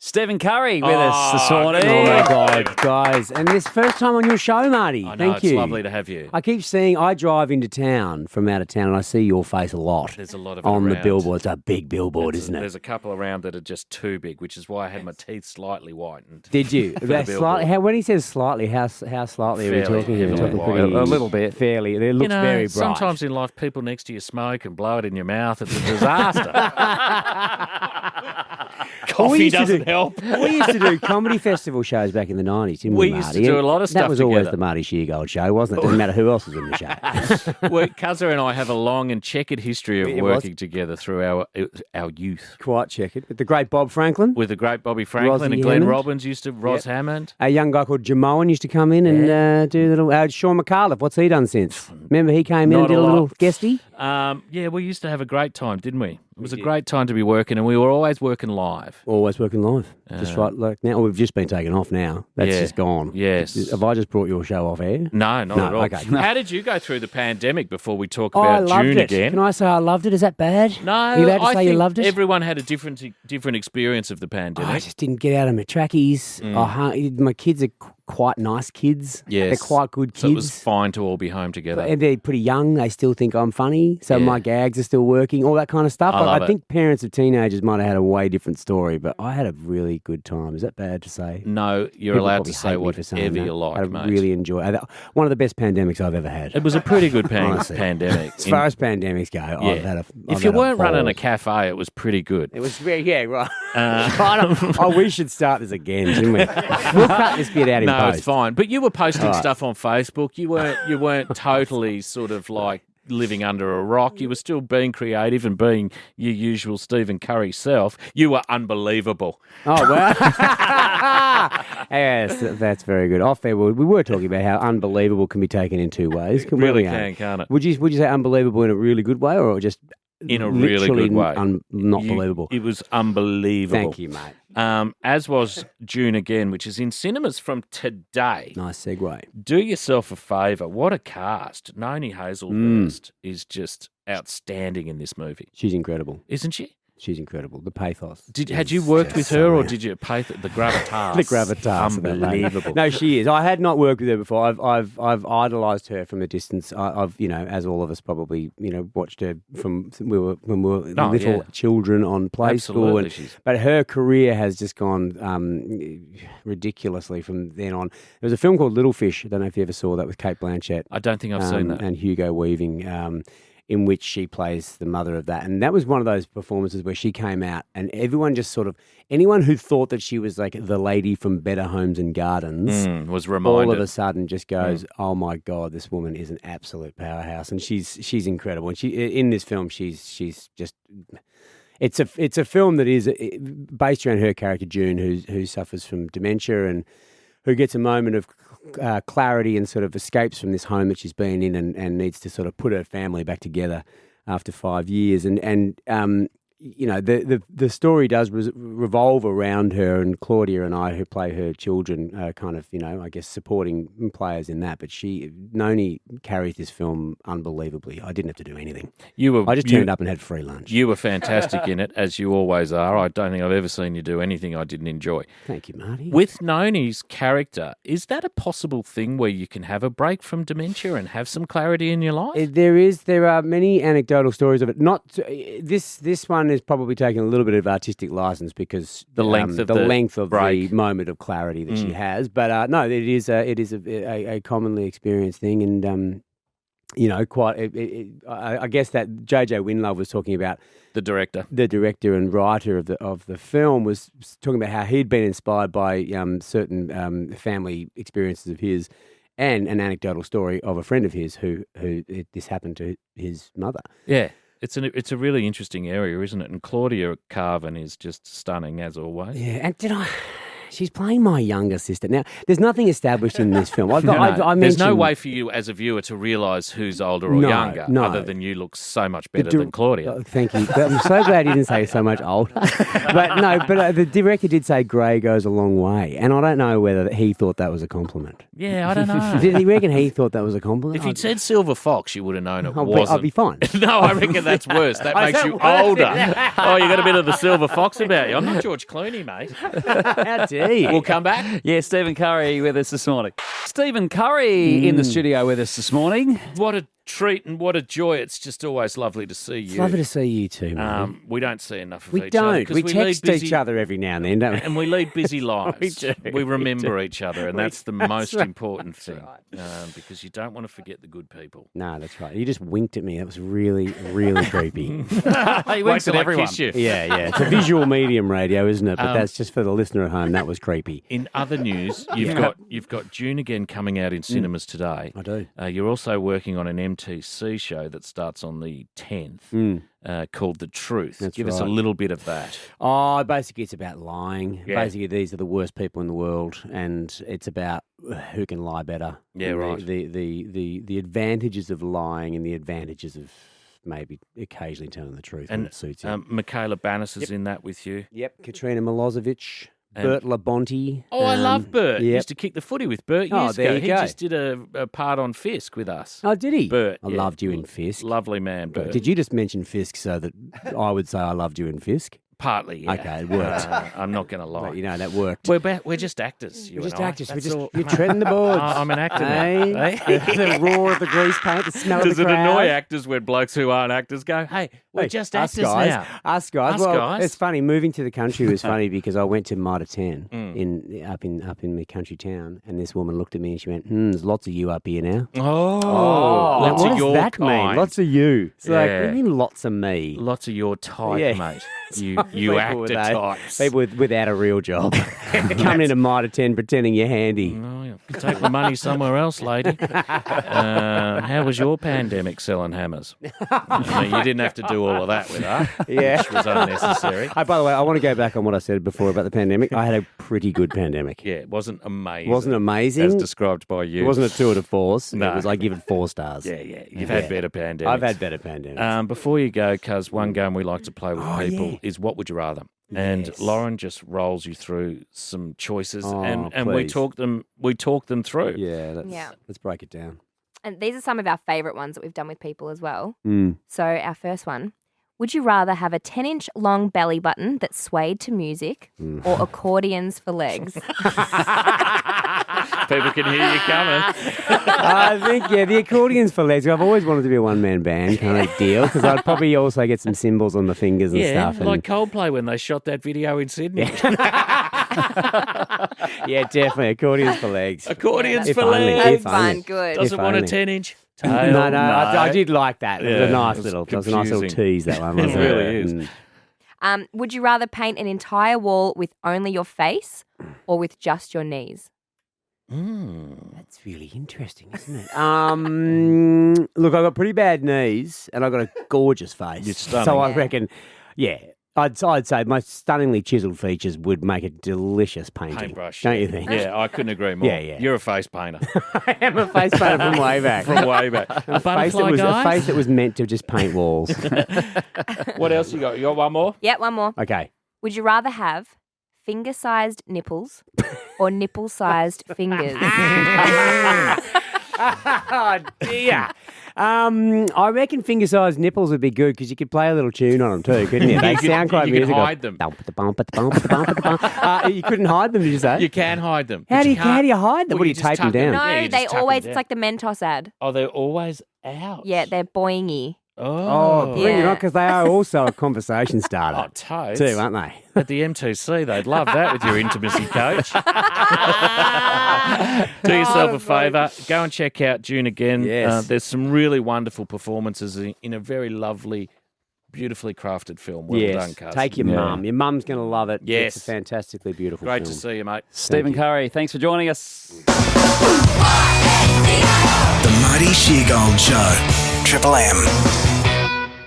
Stephen Curry with us this morning. Oh, my God, guys. And this first time on your show, Marty. I know, Thank it's you. lovely to have you. I keep seeing, I drive into town from out of town and I see your face a lot. There's a lot of it on the around. billboard. It's a big billboard, isn't it? There's a couple around that are just too big, which is why I had my teeth slightly whitened. Did you? For the That's billboard. slightly, when he says slightly, how slightly are we Fairly talking? heavily Talking white. pretty, A little bit. Fairly. It looks very bright. Sometimes in life, people next to you smoke and blow it in your mouth. It's a disaster. Coffee doesn't help. We used to do comedy festival shows back in the 90s, didn't we, We used to Marty? do a lot of That stuff was always together. the Marty Sheargold show, wasn't it? Didn't matter who else was in the show. Kazza and I have a long and checkered history of It was. working together through our youth. Quite checkered. With the great Bob Franklin. With the great Bobby Franklin Rosie and Glenn Hammond. Robbins used to, Ros Hammond. A young guy called Jamoan used to come in and do little. Sean McAuliffe, what's he done since? Remember he came in Not and did a a little lot. guesty? Yeah, we used to have a great time, didn't we? It was a great time to be working, and we were always working live. Always working live. Just right like now. We've just been taken off now. That's Yeah. just gone. Yes. Have I just brought your show off air? No, not No, at all. okay. How did you go through the pandemic before we talk Oh, I about loved June it. again? Can I say I loved it? Is that bad? No, Are you allowed to I say think you loved it? everyone had a different experience of the pandemic. I just didn't get out of my trackies. My kids are quite nice kids. Yes. They're quite good kids. So it was fine to all be home together. And they're pretty young. They still think I'm funny. So Yeah. my gags are still working, all that kind of stuff. I love I it. think parents of teenagers might have had a way different story, but I had a really good time. Is that bad to say? No, you're People allowed probably to say hate me for saying whatever that. you like, I mate. really enjoy one of the best pandemics I've ever had. It was a pretty good Honestly. pandemic. As far as pandemics go, I've had a. If you weren't running a cafe, it was pretty good. It was right. We should start this again, shouldn't we? We'll cut this bit out in No, post. it's fine. But you were posting All right. stuff on Facebook. You weren't totally sort of like living under a rock. You were still being creative and being your usual Stephen Curry self. You were unbelievable. Oh, well. Yes, that's very good. Off air, we were talking about how unbelievable can be taken in two ways. Really can, can't it? Would you say unbelievable in a really good way or just In a really literally good way. not believable? It was unbelievable. Thank you, mate. As was June Again, which is in cinemas from today. Nice segue. Do yourself a favour. What a cast. Noni Hazelhurst is just outstanding in this movie. She's incredible. Isn't she? She's incredible. The pathos. Had you is worked just with her or somewhere. did you pay the gravitas? The gravitas. of that lady. Unbelievable. No, she is. I had not worked with her before. I've idolised her from a distance. I've as all of us probably watched her when we were little children on Play School. Absolutely. But her career has just gone ridiculously from then on. There was a film called Little Fish. I don't know if you ever saw that with Kate Blanchett. I don't think I've seen that. And Hugo Weaving. In which she plays the mother of that. And that was one of those performances where she came out and everyone just sort of, anyone who thought that she was like the lady from Better Homes and Gardens Was reminded. all of a sudden just goes, oh my God, this woman is an absolute powerhouse. And she's incredible. And in this film, she's just... It's a film that is based around her character, June, who suffers from dementia and who gets a moment of clarity and sort of escapes from this home that she's been in and needs to sort of put her family back together after 5 years. And the story does revolve around her, and Claudia and I, who play her children, kind of, I guess, supporting players in that. But Noni carries this film unbelievably. I didn't have to do anything. I just turned up and had free lunch. You were fantastic in it, as you always are. I don't think I've ever seen you do anything I didn't enjoy. Thank you, Marty. With Noni's character, is that a possible thing where you can have a break from dementia and have some clarity in your life? There are many anecdotal stories of it. Not this one is probably taking a little bit of artistic license because The length of the break. the moment of clarity that she has. But no, it is a commonly experienced thing, and I guess that J.J. Winlove was talking about. The director. The director and writer of the film was talking about how he'd been inspired by certain family experiences of his, and an anecdotal story of a friend of his who this happened to his mother. Yeah. It's a really interesting area, isn't it? And Claudia Carvin is just stunning, as always. Yeah, and She's playing my younger sister. Now, there's nothing established in this film. I There's no mentioned- way for you as a viewer to realise who's older or No, younger, no. other than you look so much better dir- than Claudia. Oh, thank you. But I'm so glad you didn't say so much older. But the director did say grey goes a long way, and I don't know whether he thought that was a compliment. Yeah, I don't know. Did he reckon he thought that was a compliment? If he'd said Silver Fox, you would have known it I'll wasn't. be fine. No, I reckon that's worse. That makes that you worse? older. Oh, you got a bit of the Silver Fox about you. I'm not George Clooney, mate. How dare you? We'll come back. Yeah, Stephen Curry with us this morning. Stephen Curry in the studio with us this morning. What a treat and what a joy. It's just always lovely to see you. It's lovely to see you too, man. We don't see enough of We each other. don't. 'cause We lead text busy- each other every now and then, don't we? And we lead busy lives. do, We remember each other, and that's the most right, important thing. Because you don't want to forget the good people. No, that's right. You just winked at me. That was really, really creepy. He Wait winks till at I everyone. kiss you. Yeah. It's a visual medium radio, isn't it? But that's just for the listener at home. That was creepy. In other news, you've got June Again coming out in cinemas today. I do. You're also working on an MTC show that starts on the 10th called The Truth. That's Give us a right. little bit of that. Oh, basically, it's about lying. Yeah. Basically, these are the worst people in the world, and it's about who can lie better. Yeah, And right. The advantages of lying and the advantages of maybe occasionally telling the truth when And it suits you. Michaela Banis is in that with you. Yep, Katrina Milosevic, And- Bert Labonte. Oh, I love Bert. Yep. Used to kick the footy with Bert Oh, years there ago. you He go. just did a part on Fisk with us. Oh, did he? Bert. I yeah. loved you in Fisk. Lovely man, Bert. Did you just mention Fisk so that I would say I loved you in Fisk? Partly, yeah. Okay, it worked. I'm not going to lie. But, you know, that worked. We're just actors. You We're just and I. actors. That's You're all. treading the boards. I'm an actor now. Hey? Hey? The roar of the grease paint, the smell Does of the it crowd. annoy actors when blokes who aren't actors go, hey, we're Hey, just us actors guys, now? Us guys. Us Well, guys. it's funny. Moving to the country was funny because I went to Marty 10 Mm. up in the country town, and this woman looked at me and she went, "There's lots of you up here now." Oh, Now, lots what of does your that kind. mean? Lots of you. It's like, Yeah. what do you mean lots of me? Lots of your type, Yeah. mate. You People actor with types. People without a real job. Coming into Marty 10 pretending you're handy. Oh, yeah. Take the money somewhere else, lady. How was your pandemic selling hammers? You didn't have to do all of that with her, Yeah. which was unnecessary. Oh, by the way, I want to go back on what I said before about the pandemic. I had a pretty good pandemic. Yeah, it wasn't amazing. It wasn't amazing. As described by you. It wasn't a tour de force. No. It was, I give it 4 stars. Yeah. You've had better pandemics. I've had better pandemics. Before you go, cuz one game we like to play with people yeah. is What Would You Rather? And Yes. Lauren just rolls you through some choices, Oh, and we please. talk them through. Yeah, Yeah. let's break it down. And these are some of our favourite ones that we've done with people as well. Mm. So our first one, would you rather have a 10-inch long belly button that swayed to music or accordions for legs? People can hear you coming. I think, the accordions for legs. I've always wanted to be a one-man band kind of deal because I'd probably also get some cymbals on the fingers and Yeah, stuff. like Coldplay when they shot that video in Sydney. Yeah, definitely. Accordions for legs. Accordions If for only, legs. if That's only. fun, good. Doesn't If want a only. 10-inch No, tail. I did like that. It was Yeah, a nice it was little, that was a nice little confusing. tease, that one. It Wasn't really is. Mm. Would you rather paint an entire wall with only your face or with just your knees? That's really interesting, isn't it? Look, I've got pretty bad knees and I've got a gorgeous face. You're stunning. So I Yeah. reckon, I'd say my stunningly chiseled features would make a delicious painting. Paintbrush. Don't you think? Yeah, I couldn't agree more. Yeah. You're a face painter. I am a face painter from way back. From way back. a face that was meant to just paint walls. What else you got? You got one more? Yeah, one more. Okay. Would you rather have finger-sized nipples or nipple-sized fingers? Oh dear. I reckon finger-sized nipples would be good because you could play a little tune on them too, couldn't you? They You could- sound quite you could musical. hide them. You couldn't hide them, did you say? You can hide them. How but do you can't- hide them? Well, What do you just tape them tuck down? No, Yeah, you they just tuck always, them it's down. like the Mentos ad. Oh, they're always out. Yeah, they're boingy. Oh, bring it Yeah. on, because they are also a conversation Oh, starter totes. too, aren't they? At the MTC, they'd love that with your intimacy coach. Do yourself a favour. Go and check out June Again. Yes. There's some really wonderful performances in a very lovely, beautifully crafted film. Well done, Cuz. Take your mum. Your mum's going to love it. Yes. It's a fantastically beautiful Great film. to see you, mate. Stephen Curry, thanks for joining us. The Marty Sheargold Show. Triple M.